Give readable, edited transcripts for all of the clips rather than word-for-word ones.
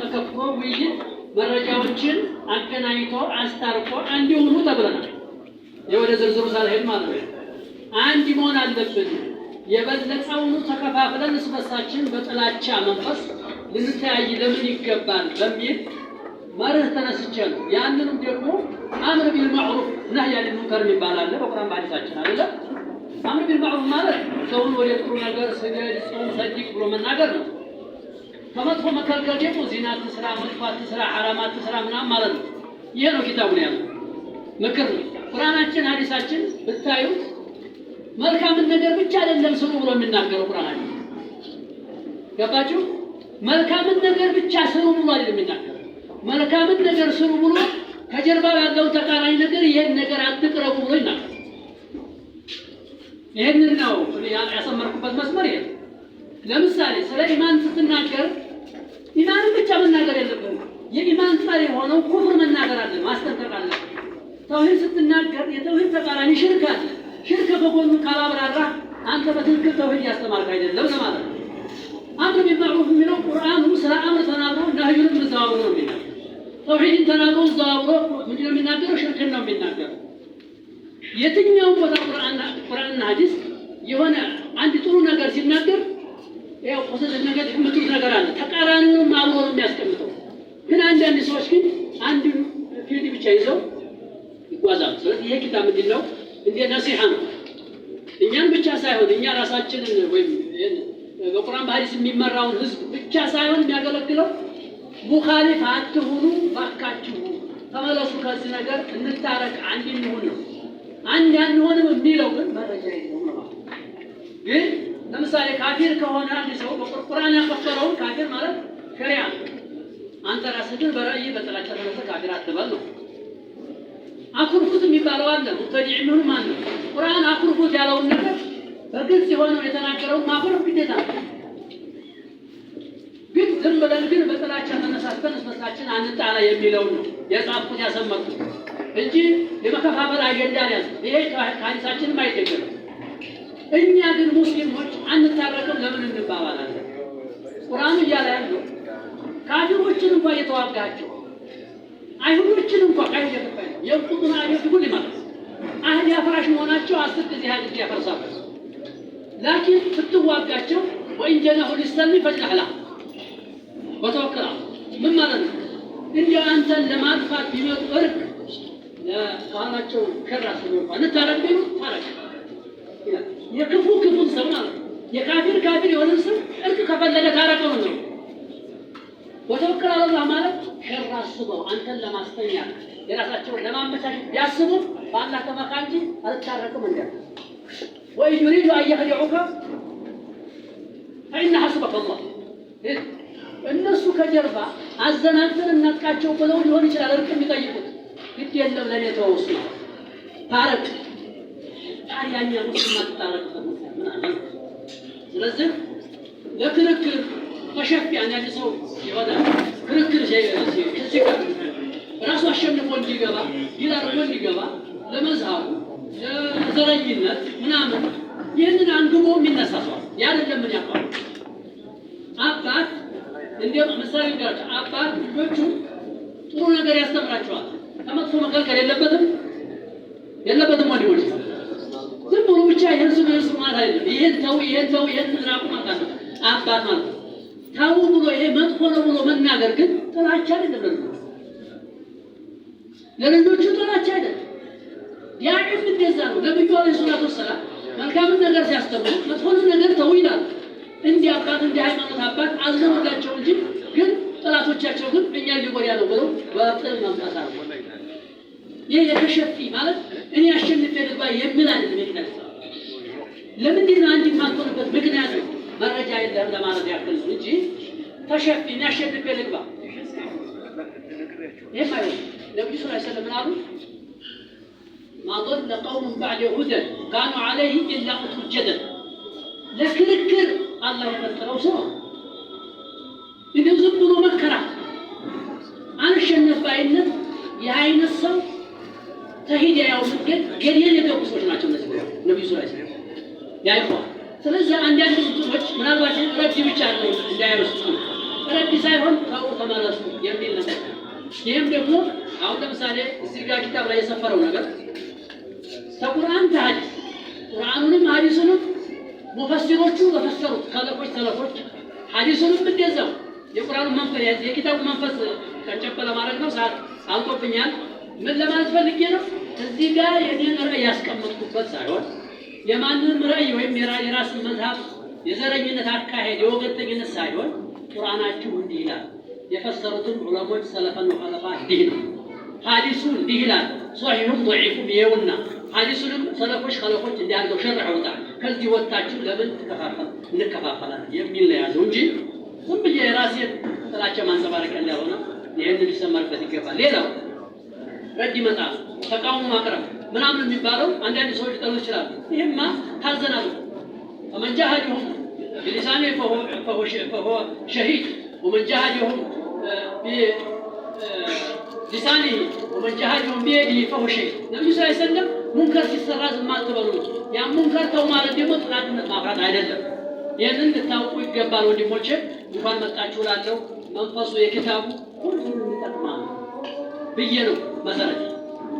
ተከፍቶ ውይይት መረጃዎችን አገናኝቶ አስታርቆ እንዲሆኑ ተብለናል። የወደ ዝርዝሩ ሳልሄድ ማለት ነው። አንድ መሆን አለብን። የበለጠውን ተከፋፍለን እስበሳችን በጥላቻ መንፈስ ልንተያይ ለምን ይገባል በሚል መርህ ተነስቼ ነው። ያንንም ደግሞ አምር ቢልማዕሩፍ ነህይ ዐኒል ሙንከር ይባላል በቁርአን በሐዲሳችን አይደል? አምር ቢልማዕሩፍ ማለት ሰውን ወደ ጥሩ ነገር ስገድ፣ ጾም፣ ሰድቅ ብሎ መናገር ነው። ከመጥፎ መከልከል ደግሞ ዚና አትስራ፣ መጥፎ አትስራ፣ ሐራም አትስራ ምናምን ማለት ነው። ይሄ ነው ኪታቡን ያለው ምክር ነው። ቁርአናችን ሐዲሳችን ብታዩት መልካምን ነገር ብቻ አይደለም ስሩ ብሎ የሚናገረው ቁርአናችን። ገባችሁ? መልካምን ነገር ብቻ ስሩ ብሎ አይደለም የሚናገረው። መልካምን ነገር ስሩ ብሎ ከጀርባው ያለው ተቃራኒ ነገር ይሄን ነገር አትቅረቡ ብሎ ይናገራል። ይሄንን ነው ያሰመርኩበት መስመር ይሄ። ለምሳሌ ስለ ኢማን ስትናገር ኢማንን ብቻ መናገር የለብህም። የኢማን ጸር የሆነው ኩፍር መናገር አለ፣ ማስጠንቀቅ አለ። ተውሂድ ስትናገር የተውሂድ ተቃራኒ ሽርክ አለ። ሽርክ በጎኑ ካላብራራ አንተ በትክክል ተውሂድ ያስተማርክ አይደለም ለማለት ነው። አምር ቢልማዕሩፍ የሚለው ቁርአኑ ስለ አምር ተናግሮ ነህዩንም እዛው ነው የሚናገረው። ተውሂድን ተናግሮ እዛው ምንድን ነው የሚናገረው? ሽርክን ነው የሚናገረው። የትኛውም ቦታ ቁርአንና ሐዲስ የሆነ አንድ ጥሩ ነገር ሲናገር ያው ፖዘቲቭ ነገር የምትሉት ነገር አለ፣ ተቃራኒውንም አብሮ ነው የሚያስቀምጠው። ግን አንዳንድ ሰዎች ግን አንድ ፊልድ ብቻ ይዘው ይጓዛሉ። ስለዚህ ይሄ ኪታብ ምንድን ነው? እንደ ነሲሐ ነው። እኛን ብቻ ሳይሆን እኛ ራሳችንን ወይም በቁርአን በሐዲስ የሚመራውን ህዝብ ብቻ ሳይሆን የሚያገለግለው ሙኻሊፍ አትሁኑ፣ ባካችሁ ተመለሱ፣ ከዚህ ነገር እንታረቅ፣ አንድ እንሁን ነው። አንድ አንሆንም የሚለው ግን መረጃ የለውም ነው። ግን ለምሳሌ ካፊር ከሆነ አንድ ሰው በቁርአን ያከፈረውን ካፊር ማለት ሸሪዓ፣ አንተ ራስህ ግን በራእይ በጥላቻ ተነስተህ ካፊር አትበል ነው። አኩርፉት የሚባለው አለ። ሙብተዲዕ ምን ማለት ነው? ቁርአን አኩርፉት ያለውን ነገር በግልጽ የሆነው የተናገረውን ማኩረፍ ግዴታ ነው። ግን ዝም ብለን ግን በጥላቻ ተነሳስተን እስበሳችን አንጣላ የሚለው ነው የጻፍኩት ያሰመርኩት እንጂ የመከፋፈል አጀንዳ ያዝ ይሄ ከሐዲሳችንም አይደለም። እኛ ግን ሙስሊሞች አንታረቅም ለምን እንባባላለን? ቁርአኑ እያለ ያለው ካፊሮችን እንኳን እየተዋጋቸው አይሁዶችን እንኳን ካይደ ተፈለ የቁጥና አይሁድ ሁሉ ማለት አህድ ያፍራሽ መሆናቸው 10 ጊዜ ሀዲስ ያፈርሳሉ። ላኪን ስትዋጋቸው ወኢንጀነሁ ሊሰልሚ ፈጅነህላ ወተወከላ ምን ማለት ነው? እንዲህ አንተን ለማጥፋት ቢመጡ እርቅ ለቃላቸው ከራስ ነው እንታረቅ ቢሉ ታረቅ። የክፉ ሰው ማለት የካፊር የሆነ ሰው እርቅ ከፈለገ ታረቀው ነው። ወተወከለ አላህ ማለት ሸር አስበው አንተን ለማስተኛት የራሳቸውን ለማመቻቸት ቢያስቡ በአላህ ተመካ እንጂ አልታረቅም እንደ ወይ يريد أن يخدعوك فإن حسبك الله። እነሱ ከጀርባ አዘናግተን እናጥቃቸው ብለው ሊሆን ይችላል እርቅ የሚጠይቁት። ግድ የለም ለኔ ተወውስ ነው ታረቅ። ታዲያኛ ሙስሊም አትታረቅ ምን አለ? ስለዚህ ለክርክር ተሸፊ አንድ ሰው የሆነ ክርክር ሲጋ ራሱ አሸንፎ እንዲገባ ይላርጎ እንዲገባ ለመዝሃቡ ለዘረኝነት ምናምን ይህንን አንግቦ የሚነሳሰው ያደለም ምን ያውቃል? አባት እንዲያው ምሳሌ ጋር አባት ልጆቹ ጥሩ ነገር ያስተምራቸዋል። ከመጥፎ መከልከል የለበትም ወዲህ ዝም ብሎ ብቻ ይሄን ስሙ ማለት አይደለም። ይሄን ተው ይሄን ዝራቁ ማለት ነው አባት ማለት ታው ብሎ ይሄ መጥፎ ነው ብሎ መናገር ግን ጥላቻ አይደለም። ለልጆቹ ጥላቻ አይደለም። ያዕም እንደዛ ነው። ነብዩ አለይሂ ሰላቱ ወሰላም መልካም ነገር ሲያስተምሩ መጥፎ ነገር ተው ይላል። እንዲህ አባት እንዲህ ሃይማኖት አባት አዝነውላቸው እንጂ ግን ጥላቶቻቸው ግን እኛ ሊጎዳ ነው ብለው በጥል ማምጣት አለ። ይሄ የተሸፊ ማለት እኔ አሸንፌ ልግባ የሚል አይደለም። ምክንያት ለምንድን ነው አንድ የማትሆንበት ምክንያት መረጃ የለም ለማለት ያክል ነው እንጂ ተሸፊ እኔ አሸንፌ ልግባ የማይሆን ነብዩ ሰለላሁ ዐለይሂ ወሰለም አሉ ما ضل قوم بعد هدى كانوا عليه إلا أتوا الجدل لكركر الله يفتروا سوا إذا زبطوا مكرا أنا الشنف باينت يهين الصوت تهيد يا يوم الجد قليل يبقوا سوش معكم النبي صلى الله عليه وسلم يا إخوة ስለዚህ አንዳንድ ሰዎች ምናልባት ረጅም ብቻ ነው እንዳይረሱ ረድ ሳይሆን ተው ተመለሱ የሚል ነገር። ይህም ደግሞ አሁን ለምሳሌ እዚህ ጋር ኪታብ ላይ የሰፈረው ነገር ከቁርአን ከሐዲስ ቁርአኑንም ሐዲሱንም ሙፈሲሮቹ በፈሰሩት ከለፎች ተለፎች ሐዲሱንም እንደዛው የቁርአኑን መንፈስ የኪታቡን መንፈስ ቀንጨብ ለማድረግ ነው። ሰዓት አልቆብኛል። ምን ለማለት ፈልጌ ነው? እዚህ ጋር የኔን ራእይ ያስቀመጥኩበት ሳይሆን የማንንም ራእይ ወይም የራስን መዝሀብ የዘረኝነት አካሄድ የወገንተኝነት ሳይሆን ቁርአናችሁ እንዲህ ይላል፣ የፈሰሩትን ዑለሞች ሰለፈን ወኸለፋ እንዲህ ነው፣ ሐዲሱ እንዲህ ይላል፣ ሷሂሁም ضعيفም ይኸውና ሐዲሱንም ሰለፎች ኸለፎች እንዲህ አድርገው ሸርሐውታል። ከዚህ ወጣችሁ ለምን እንከፋፈላለን የሚል ነው ያዘው እንጂ ዝም ብዬ የራሴን ጥላቻ ማንጸባረቅ እንዳልሆነ ይህን ሊሰመርበት ይገባል። ሌላው ረድ መጣፍ ተቃውሞ ማቅረብ ምናምን የሚባለው አንዳንድ ሰዎች ሊጠሉ ይችላሉ። ይህማ ታዘናሉ። فمن جاهدهم بلسانه فهو شهيد ومن جاهدهم بلسانه ومن جاهدهم بيده فهو شهيد النبي صلى الله عليه وسلم منكر ሲሰራ ዝም አትበሉ። ያ ሙንከር ተው ማለት ደግሞ ጥላትነት ማፍራት አይደለም። ይህንን ልታውቁ ይገባል ወንድሞቼ። እንኳን መጣችሁ እላለሁ። መንፈሱ የኪታቡ ሁሉንም ይጠቅማል ብዬ ነው መሰረት።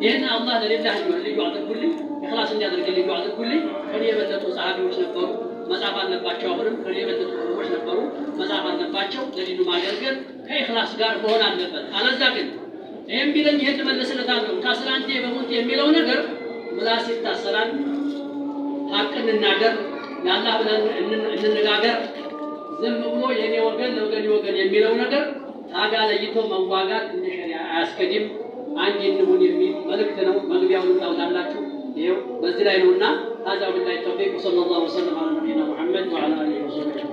ይህን አላህ ለሌላህ ልዩ አድርጉልኝ፣ ኢኽላስ እንዲያደርግልኝ ልዩ አድርጉልኝ። ከኔ የበለጡ ጸሐፊዎች ነበሩ፣ መጻፍ አለባቸው። አሁንም ከኔ የበለጡ ሰዎች ነበሩ፣ መጻፍ አለባቸው። ለዲኑ ማገልገል ከኢኽላስ ጋር መሆን አለበት። አለዛ ግን ይህም ቢለኝ ይህን እመልስለታለሁ ታስራንቴ በሞት የሚለው ነገር ምላስ ይታሰራል። ሀቅ እንናገር፣ ለአላህ ብለን እንነጋገር። ዝም ብሎ የኔ ወገን ለወገን ወገን የሚለው ነገር ታጋ ለይቶ መዋጋት እንደ ሸሪዓ አያስከድም። አንድ እንሁን የሚል መልእክት ነው። መግቢያውን ታውቃላችሁ። ይሄው በዚህ ላይ ነውና ታዛው ቢላይ ተውፊቅ ሰለላሁ ዐለይሂ ወሰለም አለ ነብዩና መሐመድ ወዐላ አሊሂ ወሰለም